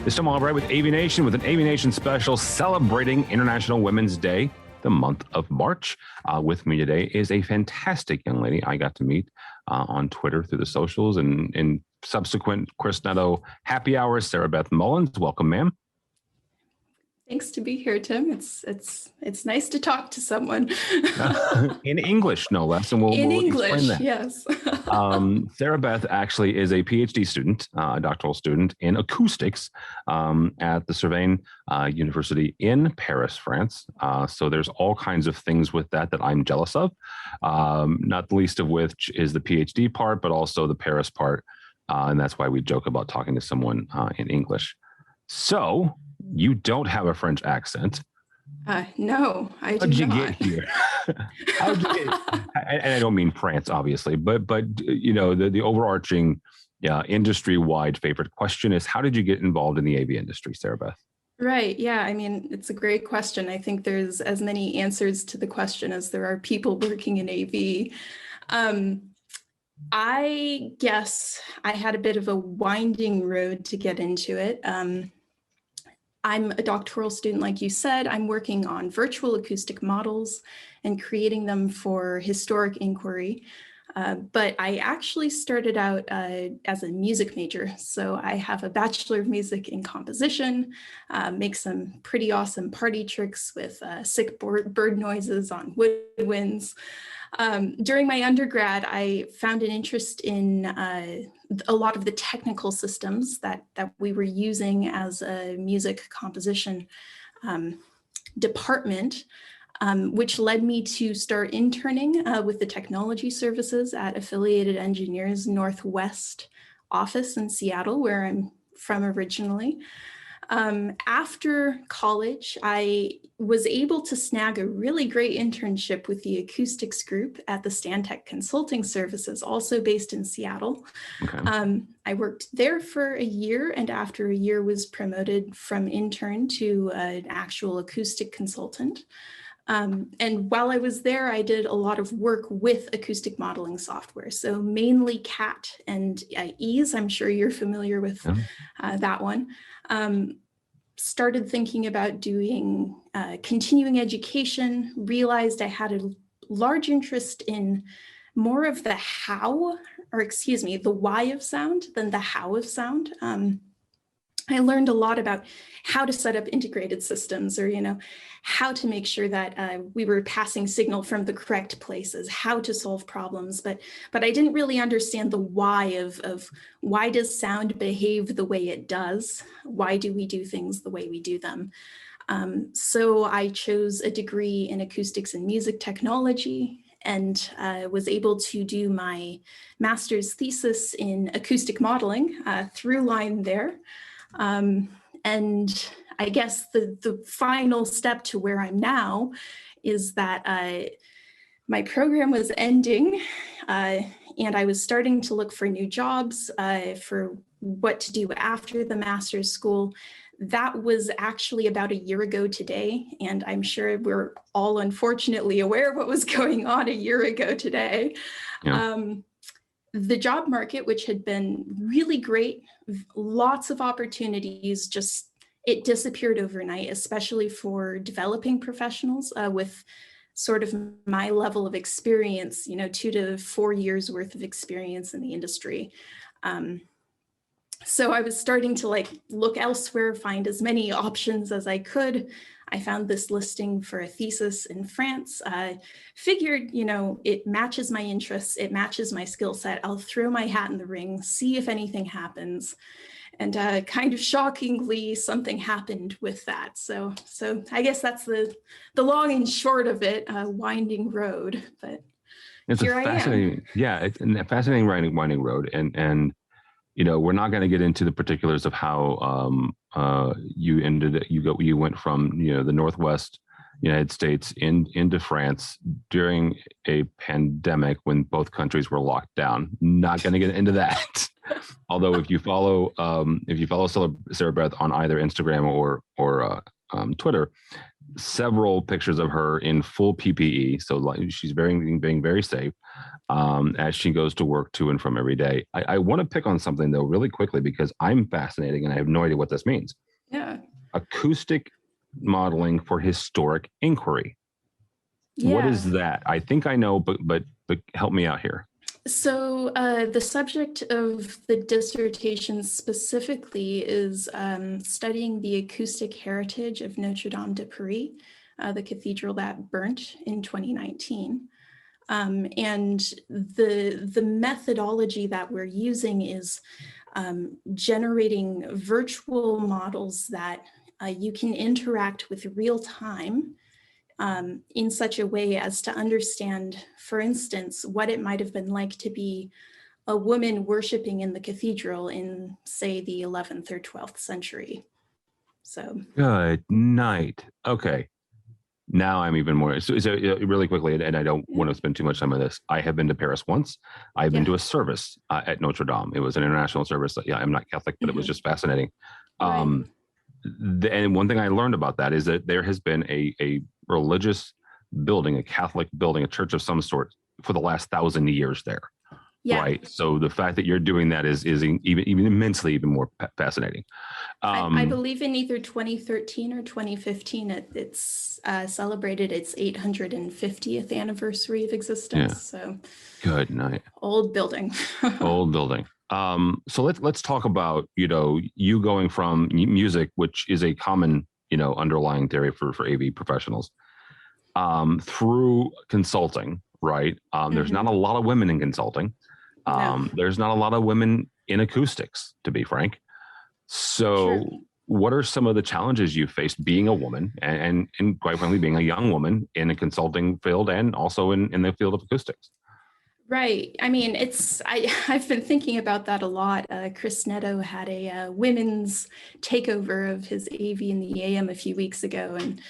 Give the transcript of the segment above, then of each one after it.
It's Tom Albright with AVNation with an AVNation special celebrating International Women's Day, the month of March. With me today is a fantastic young lady I got to meet on Twitter through the socials and in subsequent Chris Netto happy hours, Sarabeth Mullins. Welcome, ma'am. Thanks to be here, Tim. It's nice to talk to someone. In English, no less, and we'll explain that. Yes. Sarabeth actually is a PhD student, a doctoral student in acoustics at the Cervin University in Paris, France. So there's all kinds of things with that I'm jealous of, not the least of which is the PhD part, but also the Paris part. And that's why we joke about talking to someone in English. So you don't have a French accent. No, I do not. How'd you get here? How'd you get? And I don't mean France, obviously, but you know, the overarching industry-wide favorite question is, how did you get involved in the AV industry, Sarabeth? Right. Yeah. I mean, it's a great question. I think there's as many answers to the question as there are people working in AV. I guess I had a bit of a winding road to get into it. I'm a doctoral student, like you said. I'm working on virtual acoustic models and creating them for historic inquiry. But I actually started out as a music major. So I have a Bachelor of Music in Composition, make some pretty awesome party tricks with sick bird noises on woodwinds. During my undergrad, I found an interest in a lot of the technical systems that we were using as a music composition department, which led me to start interning with the technology services at Affiliated Engineers Northwest office in Seattle, where I'm from originally. After college, I was able to snag a really great internship with the acoustics group at the Stantec Consulting Services, also based in Seattle. Okay. I worked there for a year, and after a year was promoted from intern to an actual acoustic consultant. And while I was there, I did a lot of work with acoustic modeling software. So mainly CAT and EASE. I'm sure you're familiar with that one. Started thinking about doing continuing education, realized I had a large interest in more of the the why of sound than the how of sound. I learned a lot about how to set up integrated systems, or, how to make sure that we were passing signal from the correct places, how to solve problems. But I didn't really understand the why of why does sound behave the way it does? Why do we do things the way we do them? So I chose a degree in acoustics and music technology, and was able to do my master's thesis in acoustic modeling, through line there. And I guess the final step to where I'm now is that my program was ending, and I was starting to look for new jobs for what to do after the master's school. That was actually about a year ago today, and I'm sure we're all unfortunately aware of what was going on a year ago today. Yeah. The job market, which had been really great, lots of opportunities, it disappeared overnight, especially for developing professionals with sort of my level of experience, 2 to 4 years worth of experience in the industry. So I was starting to look elsewhere, find as many options as I could. I found this listing for a thesis in France. I figured, it matches my interests, it matches my skill set. I'll throw my hat in the ring, see if anything happens. And kind of shockingly, something happened with that. So I guess that's the long and short of it, winding road. But it's here I am. Yeah, it's a fascinating winding road. And we're not going to get into the particulars of how you went from the Northwest United States into France during a pandemic when both countries were locked down. Not going to get into that. Although if you follow Sarabeth on either Instagram or Twitter, several pictures of her in full PPE. So like she's being very safe as she goes to work to and from every day. I want to pick on something though really quickly because I'm fascinating and I have no idea what this means. Yeah. Acoustic modeling for historic inquiry. Yeah. What is that? I think I know, but help me out here. So the subject of the dissertation specifically is studying the acoustic heritage of Notre Dame de Paris, the cathedral that burnt in 2019. And the methodology that we're using is generating virtual models that you can interact with real time in such a way as to understand, for instance, what it might have been like to be a woman worshiping in the cathedral in, say, the 11th or 12th century. So good night. Okay. Now I'm even more. So really quickly, and I don't want to spend too much time on this. I have been to Paris once. I've been to a service at Notre Dame. It was an international service. Yeah, I'm not Catholic, but it was just fascinating. Right. And one thing I learned about that is that there has been a religious building, a Catholic building, a church of some sort for the last 1,000 years there. Yeah. Right. So the fact that you're doing that is even immensely even more fascinating. I believe in either 2013 or 2015, it's celebrated its 850th anniversary of existence. Yeah. So good night. Old building. Old building. So let's talk about, you going from music, which is a common, underlying theory for AV professionals, through consulting, right? There's not a lot of women in consulting. No. There's not a lot of women in acoustics, to be frank. So what are some of the challenges you faced being a woman and quite frankly, being a young woman in a consulting field and also in the field of acoustics? Right. I mean, I've been thinking about that a lot. Chris Netto had a women's takeover of his AV in the AM a few weeks ago, and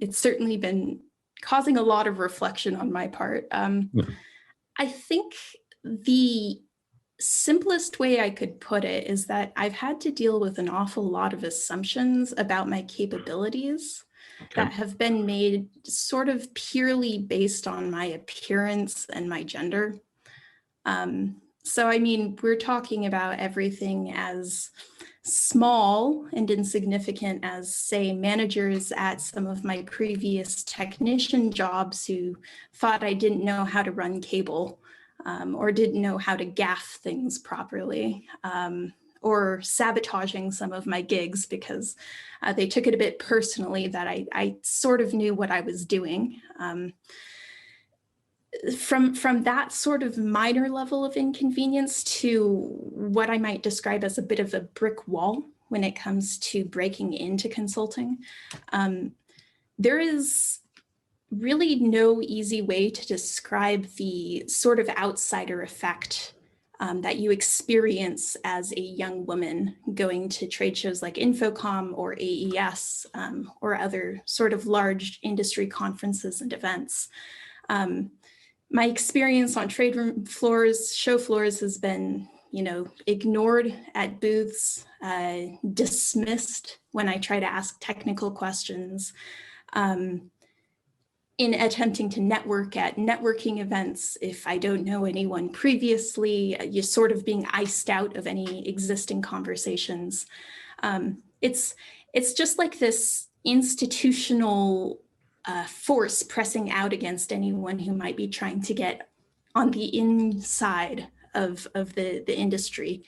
it's certainly been causing a lot of reflection on my part. I think the simplest way I could put it is that I've had to deal with an awful lot of assumptions about my capabilities that have been made sort of purely based on my appearance and my gender. So, I mean, we're talking about everything as small and insignificant as, say, managers at some of my previous technician jobs who thought I didn't know how to run cable or didn't know how to gaff things properly. Or sabotaging some of my gigs because they took it a bit personally that I sort of knew what I was doing. From that sort of minor level of inconvenience to what I might describe as a bit of a brick wall when it comes to breaking into consulting, there is really no easy way to describe the sort of outsider effect that you experience as a young woman going to trade shows like Infocom or AES or other sort of large industry conferences and events. My experience on trade room floors, show floors has been, ignored at booths, dismissed when I try to ask technical questions. In attempting to network at networking events, if I don't know anyone previously, you're sort of being iced out of any existing conversations. It's just like this institutional force pressing out against anyone who might be trying to get on the inside of the industry.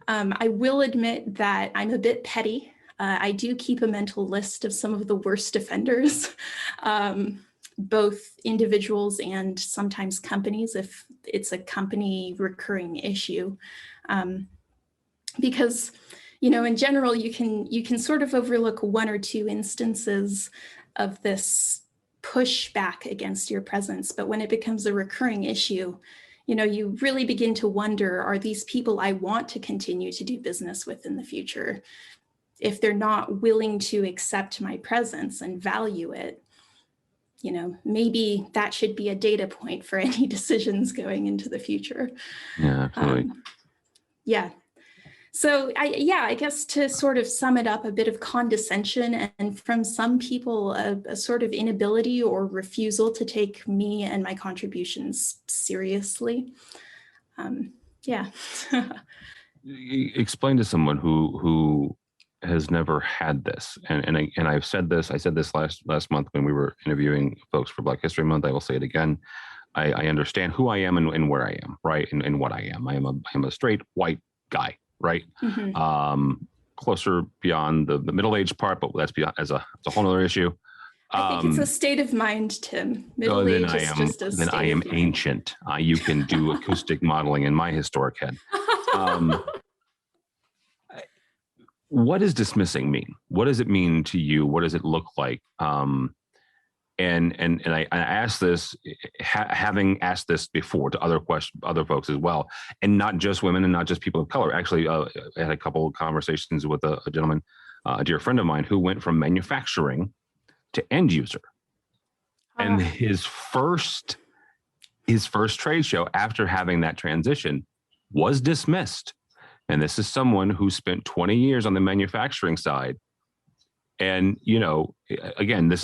I will admit that I'm a bit petty. I do keep a mental list of some of the worst offenders. Both individuals and sometimes companies if it's a company recurring issue. Because, in general, you can sort of overlook one or two instances of this pushback against your presence. But when it becomes a recurring issue, you really begin to wonder, are these people I want to continue to do business with in the future? If they're not willing to accept my presence and value it, maybe that should be a data point for any decisions going into the future. Yeah, absolutely. Yeah. So I guess to sort of sum it up, a bit of condescension and from some people, a sort of inability or refusal to take me and my contributions seriously. Yeah. Explain to someone who has never had this, and I said this last month when we were interviewing folks for Black History Month. I will say it again. I understand who I am and where I am, right, and what I am. I'm a straight white guy, right? Mm-hmm. Closer beyond the middle-aged part, but that's beyond as a whole other issue. I think it's a state of mind, Tim. Oh, Middle age is just a state I am of mind. ancient. You can do acoustic modeling in my historic head. What does dismissing mean? What does it mean to you? What does it look like? And I asked this, having asked this before to other folks as well, and not just women and not just people of color. Actually, I had a couple of conversations with a gentleman, a dear friend of mine, who went from manufacturing to end user, and his first trade show after having that transition was dismissed. And this is someone who spent 20 years on the manufacturing side. And, again, this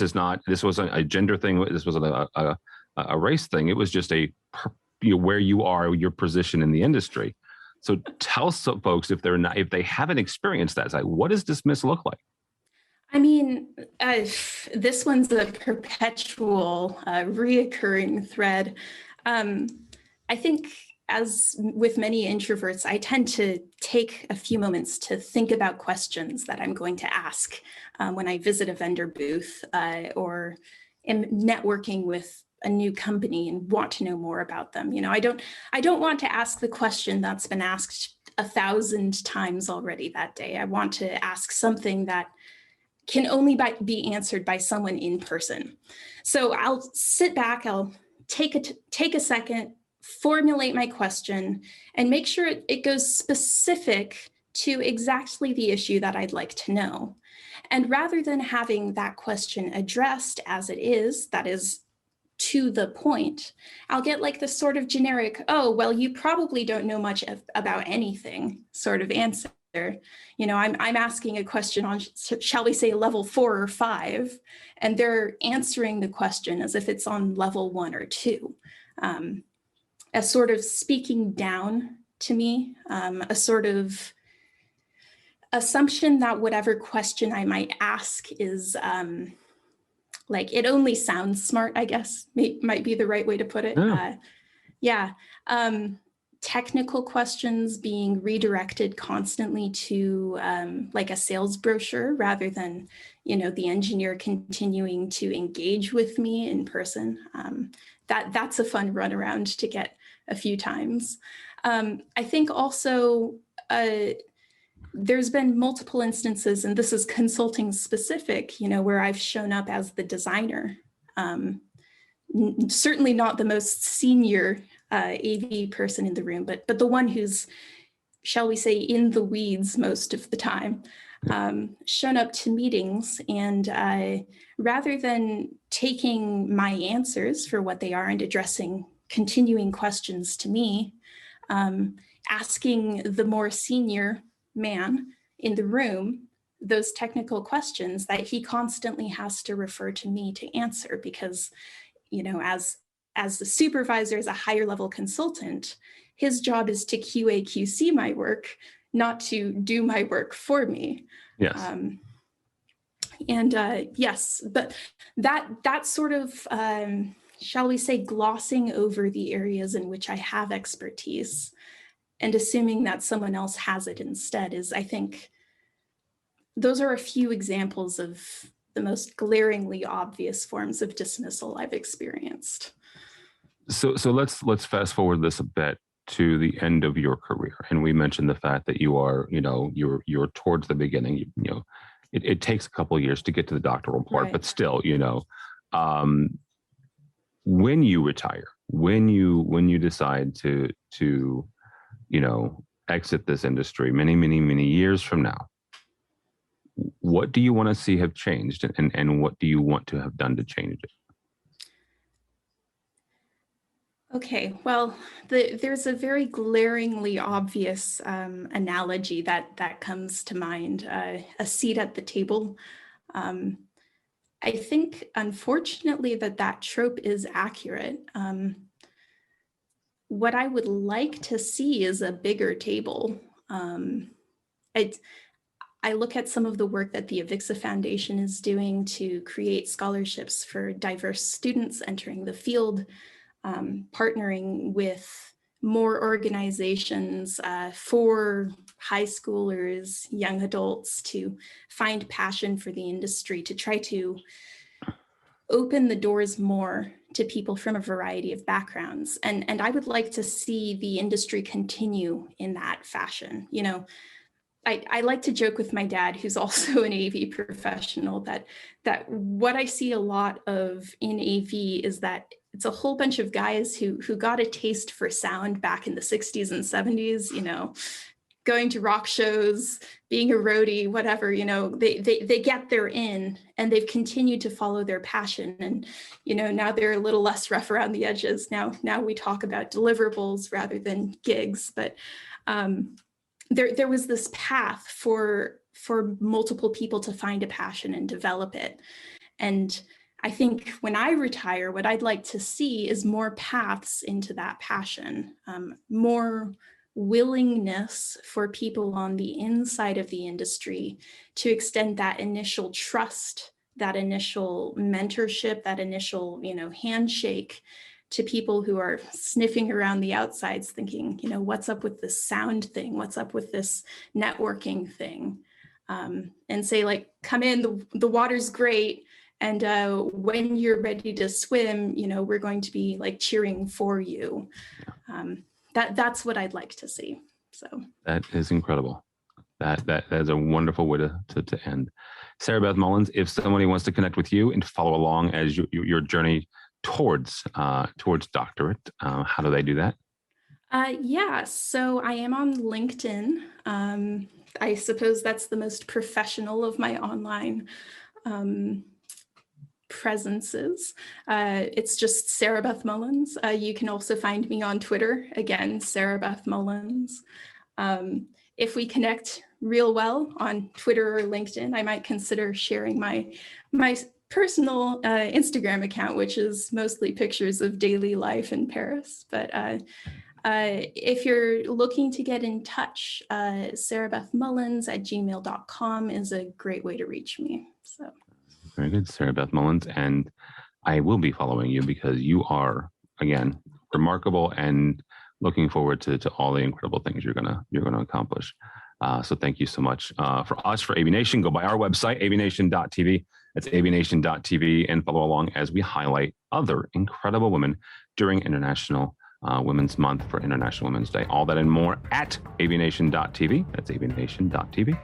wasn't a gender thing. This wasn't a race thing. It was just where you are, your position in the industry. So tell some folks if they haven't experienced that side, what does dismiss look like? I mean, this one's a perpetual, reoccurring thread. I think, as with many introverts, I tend to take a few moments to think about questions that I'm going to ask when I visit a vendor booth or am networking with a new company and want to know more about them. I don't want to ask the question that's been asked 1,000 times already that day. I want to ask something that can only be answered by someone in person. So I'll sit back, I'll take a second, formulate my question, and make sure it goes specific to exactly the issue that I'd like to know. And rather than having that question addressed as it is, that is to the point, I'll get like this sort of generic, oh, well, you probably don't know much about anything sort of answer. I'm asking a question on, shall we say, level 4 or 5, and they're answering the question as if it's on level 1 or 2. A sort of speaking down to me, a sort of assumption that whatever question I might ask is like, it only sounds smart, I guess, might be the right way to put it. Yeah. Technical questions being redirected constantly to like a sales brochure rather than, the engineer continuing to engage with me in person. That's a fun runaround to get a few times. I think also there's been multiple instances, and this is consulting specific, where I've shown up as the designer. Certainly not the most senior AV person in the room, but the one who's, shall we say, in the weeds most of the time, shown up to meetings, and rather than taking my answers for what they are and addressing continuing questions to me, asking the more senior man in the room those technical questions that he constantly has to refer to me to answer, because as the supervisor, as a higher level consultant, his job is to QA QC my work, not to do my work for me. Yes. Yes, but that sort of, shall we say, glossing over the areas in which I have expertise and assuming that someone else has it instead is, I think, those are a few examples of the most glaringly obvious forms of dismissal I've experienced. So let's fast forward this a bit to the end of your career, and we mentioned the fact that you are, you're towards the beginning. It takes a couple of years to get to the doctoral part, right. But still, when you retire, when you decide to exit this industry many years from now, what do you want to see have changed, and what do you want to have done to change it? Okay, well, there's a very glaringly obvious analogy that comes to mind, a seat at the table. Um, I think, unfortunately, that trope is accurate. What I would like to see is a bigger table. I, I look at some of the work that the Avixa Foundation is doing to create scholarships for diverse students entering the field, partnering with more organizations for high schoolers, young adults to find passion for the industry, to try to open the doors more to people from a variety of backgrounds. And I would like to see the industry continue in that fashion. You know, I like to joke with my dad, who's also an AV professional, that what I see a lot of in AV is that it's a whole bunch of guys who got a taste for sound back in the 60s and 70s, you know, going to rock shows, being a roadie, whatever, you know, they get their in and they've continued to follow their passion. And, you know, now they're a little less rough around the edges. Now we talk about deliverables rather than gigs, but there was this path for multiple people to find a passion and develop it. And I think when I retire, what I'd like to see is more paths into that passion, more willingness for people on the inside of the industry to extend that initial trust, that initial mentorship, that initial, you know, handshake to people who are sniffing around the outsides thinking, you know, what's up with this sound thing? What's up with this networking thing? And say, like, come in, the water's great. And when you're ready to swim, you know, we're going to be like cheering for you. That's what I'd like to see. So That is incredible. That is a wonderful way to end. Sarabeth Mullins, if somebody wants to connect with you and follow along as your journey towards doctorate, how do they do that? Yeah, so I am on LinkedIn. I suppose that's the most professional of my online presences. It's just Sarabeth Mullins. You can also find me on Twitter, again, Sarabeth Mullins. If we connect real well on Twitter or LinkedIn, I might consider sharing my personal Instagram account, which is mostly pictures of daily life in Paris. But if you're looking to get in touch, sarabethmullins@gmail.com is a great way to reach me. So. Very good, Sarabeth Mullins. And I will be following you because you are, again, remarkable and looking forward to all the incredible things you're gonna accomplish. So thank you so much. For us, for AVNation, go by our website, avnation.tv. That's avnation.tv, and follow along as we highlight other incredible women during International Women's Month for International Women's Day. All that and more at avnation.tv. That's avnation.tv.